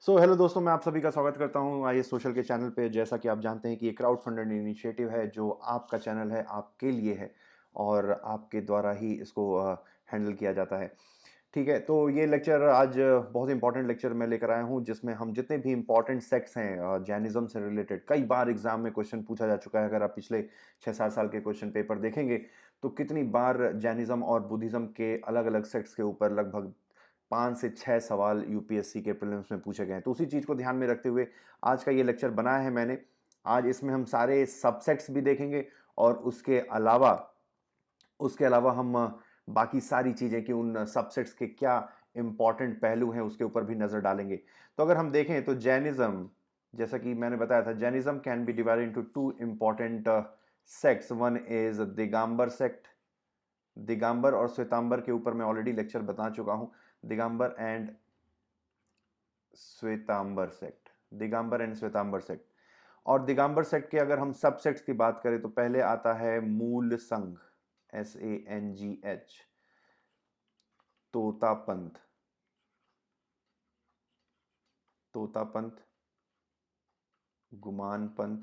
Hello दोस्तों, मैं आप सभी का स्वागत करता हूं आइए सोशल के चैनल पे। जैसा कि आप जानते हैं कि ये क्राउड फंडेड इनिशिएटिव है जो आपका चैनल है, आपके लिए है और आपके द्वारा ही इसको हैंडल किया जाता है। ठीक है, तो ये लेक्चर आज बहुत इंपॉर्टेंट लेक्चर मैं लेकर आया हूं जिसमें हम जितने भी इंपॉर्टेंट सेक्ट्स हैं जैनिज्म से रिलेटेड, कई बार एग्जाम में क्वेश्चन पूछा जा चुका है। अगर आप पिछले 6-7 साल के क्वेश्चन पेपर देखेंगे तो कितनी बार जैनिज्म और बुद्धिज्म के अलग अलग सेक्ट्स के ऊपर लगभग 5 से 6 सवाल यूपीएससी के प्रीलिम्स में पूछे गए हैं। तो उसी चीज़ को ध्यान में रखते हुए आज का ये लेक्चर बनाया है मैंने। आज इसमें हम सारे सबसेक्ट्स भी देखेंगे और उसके अलावा हम बाकी सारी चीज़ें कि उन सबसेट्स के क्या इंपॉर्टेंट पहलू हैं उसके ऊपर भी नज़र डालेंगे। तो अगर हम देखें तो जैनिज्म, जैसा कि मैंने बताया था, Jainism can be divided into two important sects. One is Digambar sect. Digambar और श्वेतांबर के ऊपर मैं ऑलरेडी लेक्चर बता चुका हूं। Digambar and Shwetambar sect, Digambar and Shwetambar sect. और दिगंबर सेक्ट के अगर हम सब सेक्ट्स की बात करें तो पहले आता है मूल संघ, SANGH, तोता पंथ, तोता पंथ, गुमान पंथ,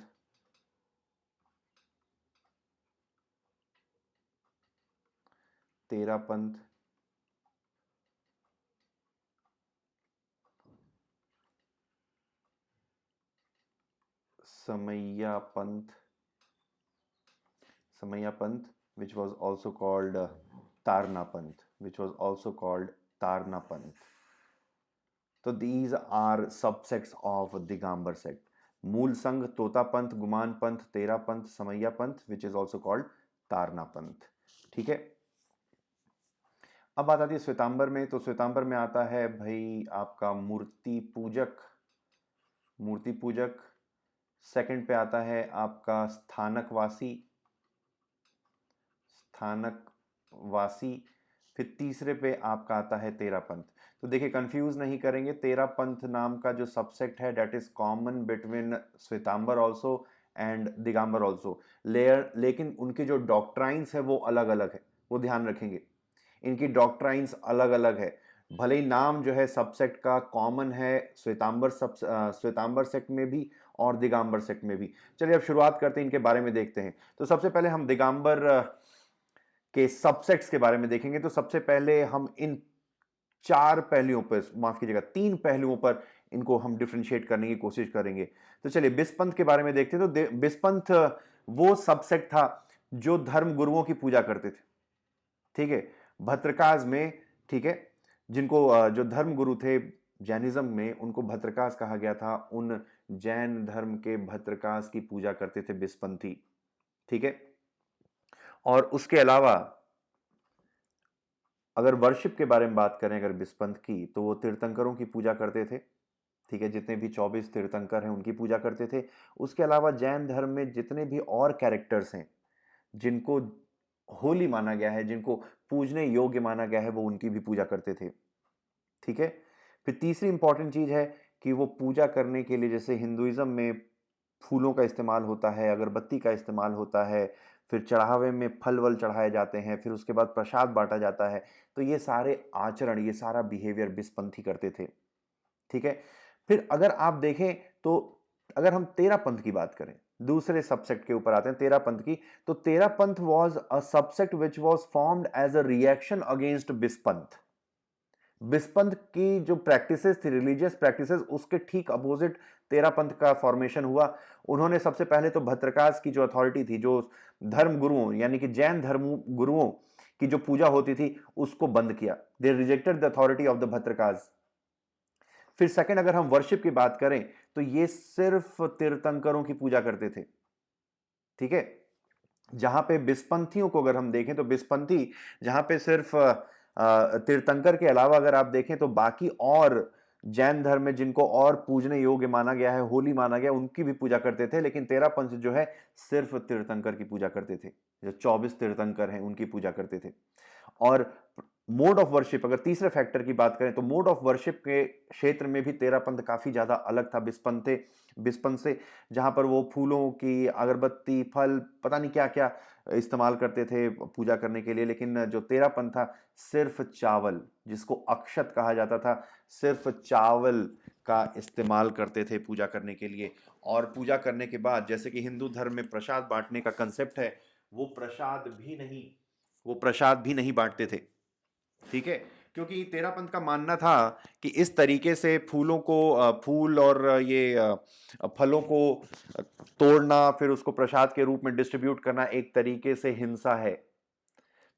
तेरा पंथ, समैया पंथ, समैया पंथ, which was also called Tarana पंथ, which was also called Tarana Panth. तो these are subsects of Digambar sect. Mool Sangh, तोता पंथ, गुमान पंथ, तेरा पंथ, समैया पंथ, विच इज ऑल्सो कॉल्ड तारना पंथ। ठीक है, अब बात आती है श्वेतांबर में। तो श्वेतांबर में आता है भाई आपका मूर्ति पूजक, मूर्ति पूजक। सेकंड पे आता है आपका स्थानकवासी, स्थानकवासी। फिर तीसरे पे आपका आता है तेरा पंथ। तो देखिए, कंफ्यूज नहीं करेंगे, तेरा पंथ नाम का जो सबसेक्ट है that is common between Shwetambar also and Digambar also. लेकिन उनके जो डॉक्ट्राइंस है वो अलग अलग है, वो ध्यान रखेंगे। इनकी डॉक्ट्राइंस अलग अलग है। भले ही नाम जो है सबसेक्ट का कॉमन है, श्वेतांबर सेक्ट में भी और दिगंबर सेक्ट में भी। चलिए अब शुरुआत करते हैं, इनके बारे में देखते हैं। तो सबसे पहले हम दिगंबर के सबसेट्स के बारे में देखेंगे। तो सबसे पहले हम इन 4 पहलुओं पर, माफ कीजिएगा 3 पहलुओं पर इनको हम डिफ्रेंशिएट करने की कोशिश करेंगे। तो चलिए बिस्पंथ के बारे में देखते हैं। तो बिस्पंथ वो सबसेक्ट था जो धर्म गुरुओं की पूजा करते थे। ठीक है, भद्रकाज में, ठीक है, जिनको जो धर्म गुरु थे जैनिज्म में, उनको भद्रकाज कहा गया था। उन जैन धर्म के भद्रकाज की पूजा करते थे बिस्पंथी। ठीक है, और उसके अलावा अगर वर्शिप के बारे में बात करें अगर बिस्पंथ की, तो वो तीर्थंकरों की पूजा करते थे। ठीक है, जितने भी 24 तीर्थंकर हैं उनकी पूजा करते थे। उसके अलावा जैन धर्म में जितने भी और कैरेक्टर्स हैं जिनको होली माना गया है, जिनको पूजने योग्य माना गया है, वो उनकी भी पूजा करते थे। ठीक है, फिर तीसरी इंपॉर्टेंट चीज है कि वो पूजा करने के लिए, जैसे हिंदुइज्म में फूलों का इस्तेमाल होता है, अगरबत्ती का इस्तेमाल होता है, फिर चढ़ावे में फल वल चढ़ाए जाते हैं, फिर उसके बाद प्रसाद बांटा जाता है। तो ये सारे आचरण, ये सारा बिहेवियर बिस्पंथी करते थे। ठीक है, फिर अगर आप देखें तो अगर हम तेरा पंथ की बात करें, दूसरे सबसेक्ट के ऊपर आते हैं तेरा पंथ की। तो Terapanth was a subsect which was formed as a reaction against Bispanth. Bispanth की जो प्रैक्टिसेस थी, रिलीजियस प्रैक्टिसेस, उसके ठीक अपोजिट तेरा पंथ का फॉर्मेशन हुआ। उन्होंने सबसे पहले तो भद्रकाज की जो अथॉरिटी थी, जो धर्म गुरुओं यानी कि जैन धर्म गुरुओं की जो पूजा होती थी, उसको बंद किया। They rejected the authority of the भद्रकाज। फिर सेकंड अगर हम वर्शिप की बात करें तो ये सिर्फ तीर्थंकरों की पूजा करते थे। ठीक है, जहां पे बिस्पंथियों को अगर हम देखें तो बिस्पंथी जहां पे सिर्फ तीर्थंकर के अलावा अगर आप देखें तो बाकी और जैन धर्म में जिनको और पूजने योग्य माना गया है, होली माना गया, उनकी भी पूजा करते थे। लेकिन तेरा पंथ जो है सिर्फ तीर्थंकर की पूजा करते थे। जो 24 तीर्थंकर हैं उनकी पूजा करते थे। और मोड ऑफ वर्शिप, अगर तीसरे फैक्टर की बात करें तो मोड ऑफ वर्शिप के क्षेत्र में भी तेरा पंथ काफी ज्यादा अलग था बिस्पंथ से। जहां पर वो फूलों की, अगरबत्ती, फल, पता नहीं क्या क्या इस्तेमाल करते थे पूजा करने के लिए। लेकिन जो तेरा पंथ था, सिर्फ चावल, जिसको अक्षत कहा जाता था, सिर्फ चावल का इस्तेमाल करते थे पूजा करने के लिए। और पूजा करने के बाद जैसे कि हिंदू धर्म में प्रसाद बांटने का कंसेप्ट है, वो प्रसाद भी नहीं बांटते थे। ठीक है, क्योंकि तेरापंथ का मानना था कि इस तरीके से फूल और फलों को तोड़ना फिर उसको प्रसाद के रूप में डिस्ट्रीब्यूट करना एक तरीके से हिंसा है।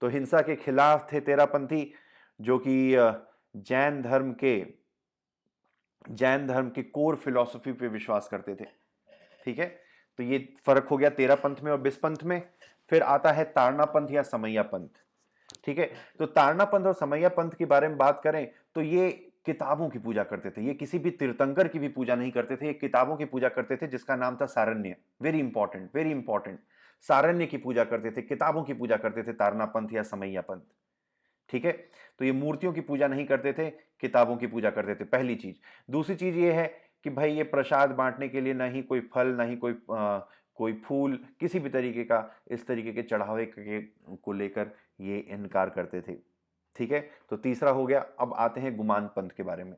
तो हिंसा के खिलाफ थे तेरापंथी, जो कि जैन धर्म के कोर फिलॉसफी पे विश्वास करते थे। ठीक है, तो ये फर्क हो गया तेरापंथ में और बिस्पंथ में। फिर आता है ताड़ना पंथ या समैया पंथ। ठीक है, तो ताड़ना पंथ और समैया पंथ के बारे में बात करें तो ये किताबों की पूजा करते थे। ये किसी भी तीर्थंकर की भी पूजा नहीं करते थे, ये किताबों की पूजा करते थे जिसका नाम था सारण्य। Very important, very important. सारण्य की पूजा करते थे, किताबों की पूजा करते थे ताड़ना पंथ या समैया पंथ। ठीक है, तो ये मूर्तियों की पूजा नहीं करते थे, किताबों की पूजा करते थे, पहली चीज। दूसरी चीज ये है कि भाई ये प्रसाद बांटने के लिए ना ही कोई फल, ना ही कोई फूल, किसी भी तरीके का इस तरीके के को लेकर ये इनकार करते थे। ठीक है, तो तीसरा हो गया। अब आते हैं गुमान पंथ के बारे में।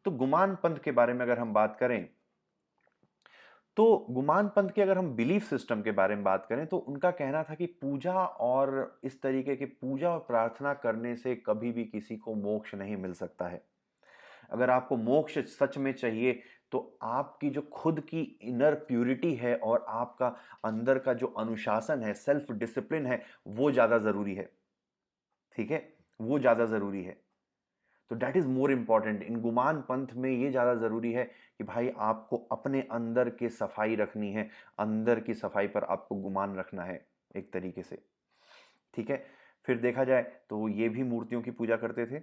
तो गुमान पंथ के बारे में अगर हम बात करें तो गुमान पंथ के अगर हम बिलीफ सिस्टम के बारे में बात करें तो उनका कहना था कि पूजा और इस तरीके की पूजा और प्रार्थना करने से कभी भी किसी को मोक्ष नहीं मिल सकता है। अगर आपको मोक्ष सच में चाहिए तो आपकी जो खुद की इनर प्यूरिटी है और आपका अंदर का जो अनुशासन है, सेल्फ डिसिप्लिन है, वो ज्यादा जरूरी है। ठीक है, वो ज्यादा जरूरी है। तो दैट इज मोर इंपॉर्टेंट। इन गुमान पंथ में ये ज्यादा जरूरी है कि भाई आपको अपने अंदर की सफाई रखनी है, अंदर की सफाई पर आपको गुमान रखना है एक तरीके से। ठीक है, फिर देखा जाए तो ये भी मूर्तियों की पूजा करते थे।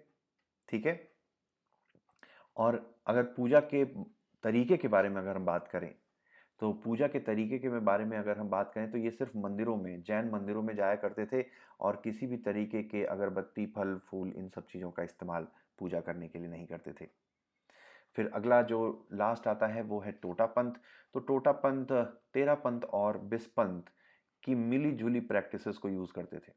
ठीक है, और अगर पूजा के तरीके के बारे में अगर हम बात करें तो पूजा के तरीके के बारे में अगर हम बात करें तो ये सिर्फ मंदिरों में, जैन मंदिरों में जाया करते थे और किसी भी तरीके के अगरबत्ती, फल फूल, इन सब चीज़ों का इस्तेमाल पूजा करने के लिए नहीं करते थे। फिर अगला जो लास्ट आता है वो है टोटा पंथ। तो टोटा पंथ तेरा पंथ और बिस्पंथ की मिली जुली प्रैक्टिसेस को यूज़ करते थे।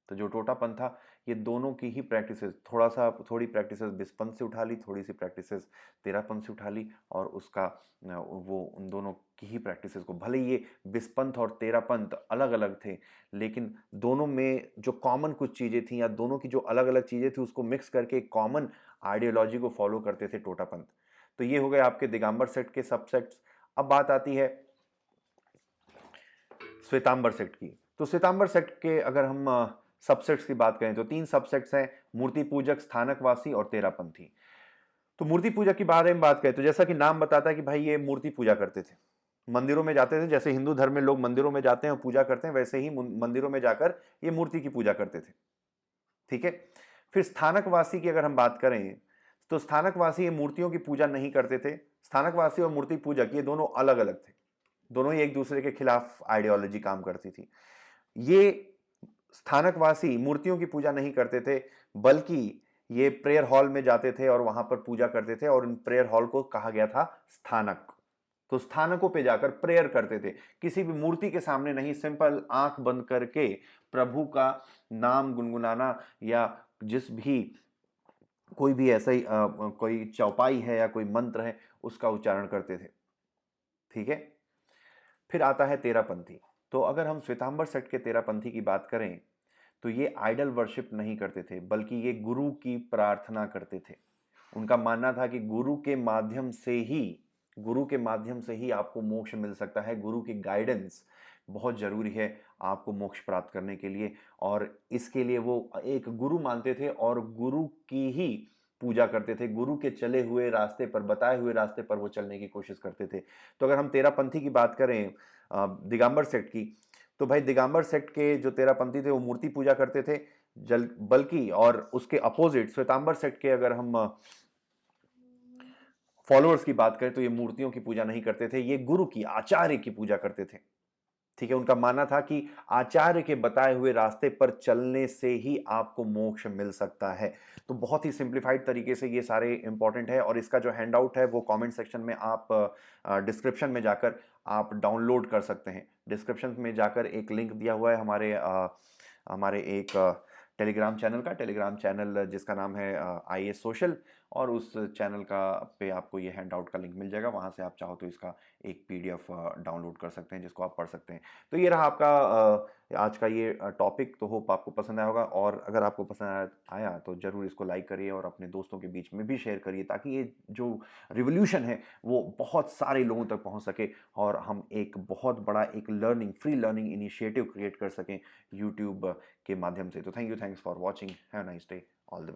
तो जो टोटा पंथ था ये दोनों की ही प्रैक्टिसेस, थोड़ी प्रैक्टिसेस बिस्पंथ से उठा ली, थोड़ी सी प्रैक्टिसेस तेरा पंथ से उठा ली, और उसका वो उन दोनों की ही प्रैक्टिसेस को, भले ये बिस्पंथ और तेरा पंथ अलग अलग थे लेकिन दोनों में जो कॉमन कुछ चीज़ें थी या दोनों की जो अलग अलग चीज़ें थी उसको मिक्स करके एक कॉमन आइडियोलॉजी को फॉलो करते थे टोटा पंथ। तो ये हो गए आपके दिगंबर सेक्ट के सबसेक्ट्स। अब बात आती है श्वेतांबर सेक्ट की। तो श्वेतांबर सेक्ट के अगर हम सबसेक्ट्स की बात करें तो 3 सबसेक्ट्स हैं, मूर्ति पूजक, स्थानकवासी और तेरापंथी। तो मूर्ति पूजा के बारे में बात करें तो जैसा कि नाम बताता है कि भाई ये मूर्ति पूजा करते थे, मंदिरों में जाते थे। जैसे हिंदू धर्म में लोग मंदिरों में जाते हैं और पूजा करते हैं, वैसे ही मंदिरों में जाकर ये मूर्ति की पूजा करते थे। ठीक है, फिर स्थानकवासी की अगर हम बात करें तो स्थानकवासी ये मूर्तियों की पूजा नहीं करते थे। स्थानकवासी और मूर्ति पूजक ये दोनों अलग अलग थे, दोनों ही एक दूसरे के खिलाफ आइडियोलॉजी काम करती थी। ये स्थानकवासी मूर्तियों की पूजा नहीं करते थे, बल्कि ये प्रेयर हॉल में जाते थे और वहां पर पूजा करते थे, और इन प्रेयर हॉल को कहा गया था स्थानक। तो स्थानकों पे जाकर प्रेयर करते थे, किसी भी मूर्ति के सामने नहीं, सिंपल आंख बंद करके प्रभु का नाम गुनगुनाना या जिस भी कोई भी ऐसा ही कोई चौपाई है या कोई मंत्र है उसका उच्चारण करते थे। ठीक है, फिर आता है तेरापंथी। तो अगर हम श्वेतांबर सेक्ट के तेरापंथी की बात करें तो ये आइडल वर्शिप नहीं करते थे, बल्कि ये गुरु की प्रार्थना करते थे। उनका मानना था कि गुरु के माध्यम से ही आपको मोक्ष मिल सकता है। गुरु की गाइडेंस बहुत जरूरी है आपको मोक्ष प्राप्त करने के लिए, और इसके लिए वो एक गुरु मानते थे और गुरु की ही पूजा करते थे। गुरु के चले हुए रास्ते पर, बताए हुए रास्ते पर वो चलने की कोशिश करते थे। तो अगर हम तेरापंथी की बात करें, दिगंबर सेक्ट की, तो भाई दिगंबर सेक्ट के जो तेरापंथी थे वो मूर्ति पूजा करते थे, बल्कि और उसके अपोजिट श्वेतांबर सेक्ट के अगर हम फॉलोअर्स की बात करें तो ये मूर्तियों की पूजा नहीं करते थे, ये गुरु की, आचार्य की पूजा करते थे। ठीक है, उनका मानना था कि आचार्य के बताए हुए रास्ते पर चलने से ही आपको मोक्ष मिल सकता है। तो बहुत ही सिंप्लीफाइड तरीके से ये सारे इंपॉर्टेंट है, और इसका जो हैंड आउट है वो कमेंट सेक्शन में आप डिस्क्रिप्शन में जाकर आप डाउनलोड कर सकते हैं। डिस्क्रिप्शन में जाकर एक लिंक दिया हुआ है हमारे एक टेलीग्राम चैनल जिसका नाम है IAS सोशल, और उस चैनल का पे आपको ये हैंड आउट का लिंक मिल जाएगा, वहाँ से आप चाहो तो इसका एक PDF डाउनलोड कर सकते हैं जिसको आप पढ़ सकते हैं। तो ये रहा आपका आज का ये टॉपिक। तो होप आपको पसंद आया होगा, और अगर आपको पसंद आया तो ज़रूर इसको लाइक करिए और अपने दोस्तों के बीच में भी शेयर करिए, ताकि ये जो रिवोल्यूशन है वो बहुत सारे लोगों तक पहुंच सके, और हम एक बहुत बड़ा एक फ्री लर्निंग इनिशिएटिव क्रिएट कर सकें यूट्यूब के माध्यम से। तो thanks for watching, have a nice day, all the